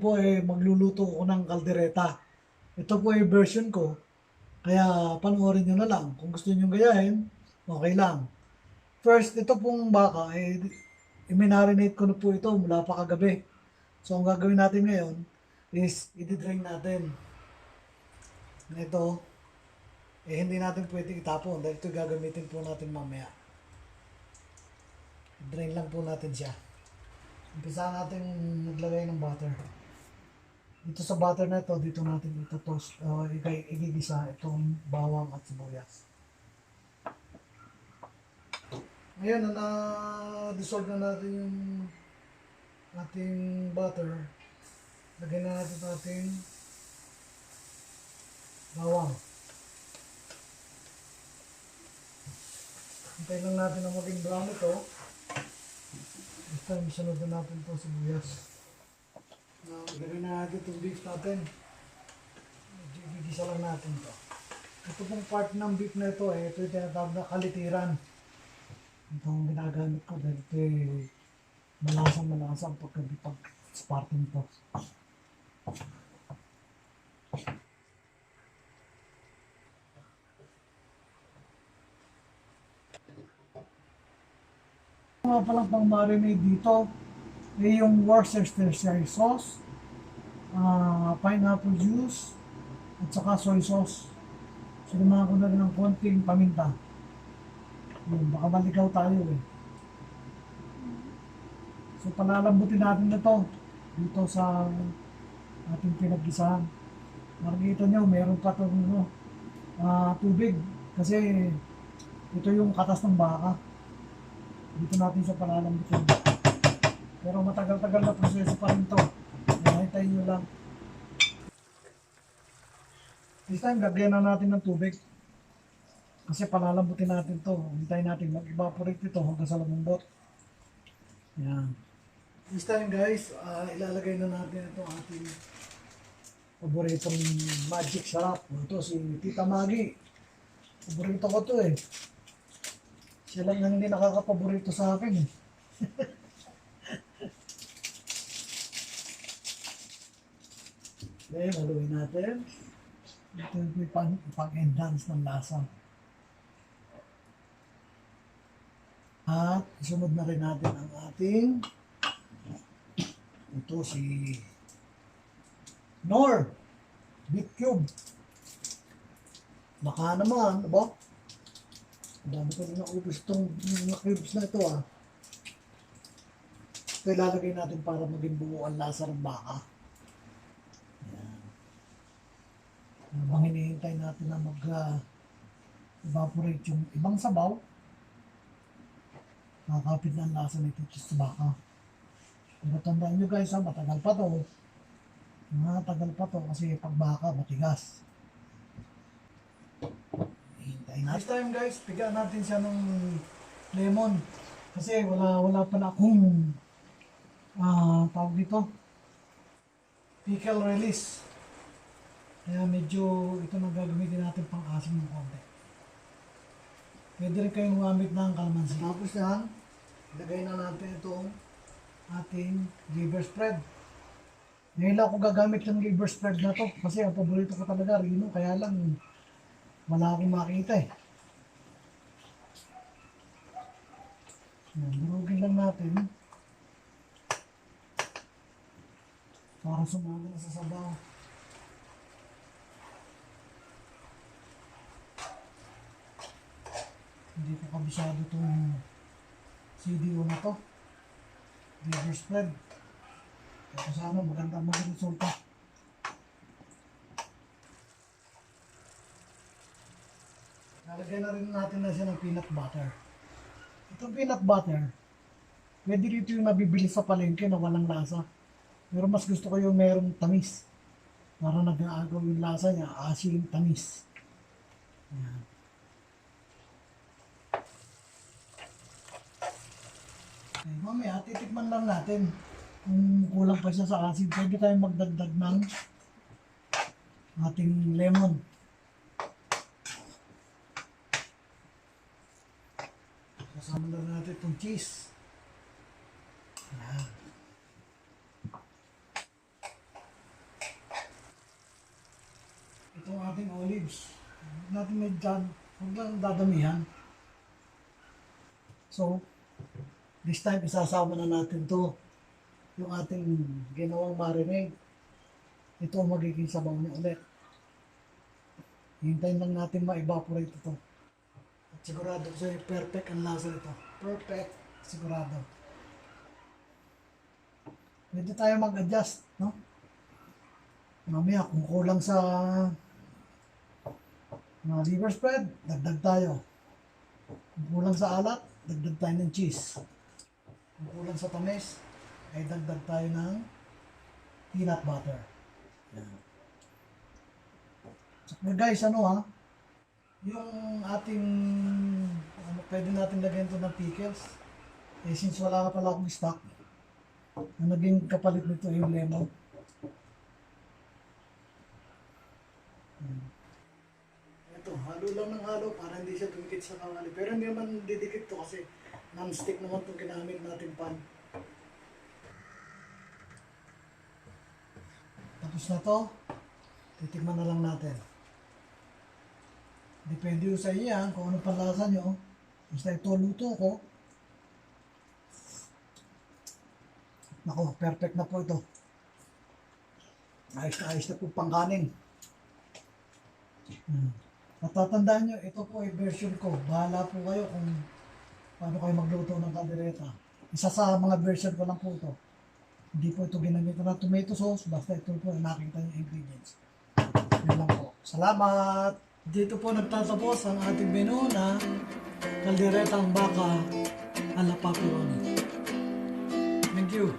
po magluluto ko ng kaldereta. Ito po version ko. Kaya panoorin nyo na lang. Kung gusto nyo gayahin, okay lang. First, ito pong baka, i-marinate ko na po ito mula pa kagabi. So, ang gagawin natin ngayon is i-drain natin. Ito, hindi natin pwede itapon dahil ito gagamitin po natin mamaya. I-drain lang po natin siya. Umpisa natin maglagay ng butter. Dito sa butter na ito, dito natin ito-toast, igigisa itong bawang at sibuyas. Ngayon, na-dissolve na natin yung ating butter. Lagyan na natin ating bawang. Hintayin lang natin na maging brown ito. This time, sunod na natin itong sibuyas. Lagyan na natin itong beef natin. Igigisa lang natin ito. Ito pong part ng beef na ito, ito yung tinatawag na kalitiran. Ito ang ginagamit ko dahil ito malasang pag-spartan ito. Mga palang pang marinade dito yung Worcestershire sauce, pineapple juice, at saka soy sauce. Sinamahan ko na rin ng konting paminta. Baka maligaw tayo So palalambutin natin na to dito sa ating pinaggisahan. Makikita nyo, meron pa itong tubig kasi ito yung katas ng baka. Dito natin sa palalambutin. Pero matagal-tagal na proseso pa rin to. Hintayin nyo lang. This time, lagyan na natin ng tubig. Kasi palalambutin natin to. Hintayin natin mag-evaporate ito hanggang sa lumambot. Yan. This time guys, ilalagay na natin itong ating paboritong magic sarap. Ito si Tita Maggie. Paborito ko to Siya lang ang hindi nakakapaborito sa akin Okay, haluin natin. Ito yung pang-enhance ng lasa. At isunod na rin natin ang ating ito si Nor beef cube. Baka naman, diba? Dami ko rin naubos itong mga cubes na ito Ito ilalagay natin para maging buo ang lasa ng baka. Ayan. Habang hinihintay natin na mag-evaporate yung ibang sabaw, nakakapit na ang lasa nito sa baka. Pero tandaan nyo guys, matagal pa to. Matagal pa to kasi pag baka matigas. Hintayin natin. This time guys, pigaan natin siya ng lemon. Kasi wala pa na akong tawag dito, pickle release. Kaya medyo ito na gagamitin natin pang asim ng konti. Pwede rin kayong gumamit ng kalamansi. Tapos yan, ilagay na natin itong ating liver spread. Ngayon lang ako gagamit ng liver spread na to kasi ang paborito ko talaga rino, kaya lang wala akong makita Durugin lang natin para sumama na sa sabaw. Hindi ko kabisado itong CDO na to, liver spread. Kaya sana maganda maging resulta. Nalagay na rin natin na siya ng peanut butter. Itong peanut butter, pwede dito yung nabibili sa palengke na walang lasa. Pero mas gusto ko yung merong tamis. Para nag-aagaw yung lasa niya, asin, tamis. Ayan. Okay, mamaya, titikman lang natin. Kung kulang pa siya sa asin, pwede tayong magdagdag ng ating lemon. Kasama na natin itong cheese. Ayan. cubes. Huwag natin may dyan. Huwag lang dadamihan. So, this time isasama na natin to. Yung ating ginawang marinade. Ito ang magiging sabaw niya ulit. Hintayin lang natin ma-evaporate ito. At sigurado ko sa'yo, perfect ang lasa nito. Perfect. Sigurado. Pwede tayo mag-adjust, no? Mamaya, kung kulang sa liver spread, dagdag tayo. Kung kulang sa alat, dagdag tayo ng cheese. Kung kulang sa tamis, ay dagdag tayo ng peanut butter. Yan. So, guys, yung ating, pwede natin lagyan ito ng pickles. Eh, since wala ka pala akong stock, ang naging kapalit nito yung lemon. Ito, halo lang ng halo para hindi siya dumikit sa kawali. Pero hindi naman didikit to kasi non-stick naman itong ginamit natin pan. Tapos na to, titikman na lang natin. Depende sa iyo yan, kung ano panlasa nyo. Basta ito luto ko. Nako, perfect na po ito. Ayos na po pangkanin. At tatandaan nyo, ito po ay version ko. Bahala po kayo kung paano kayo magluto ng kaldereta. Isa sa mga version ko lang po ito. Hindi po ito ginamit na tomato sauce, basta ito po ay nakita yung ingredients. Yan lang po. Salamat! Dito po nagtatapos ang ating menu na Kalderetang Baka ala Papi Ronnie. Thank you.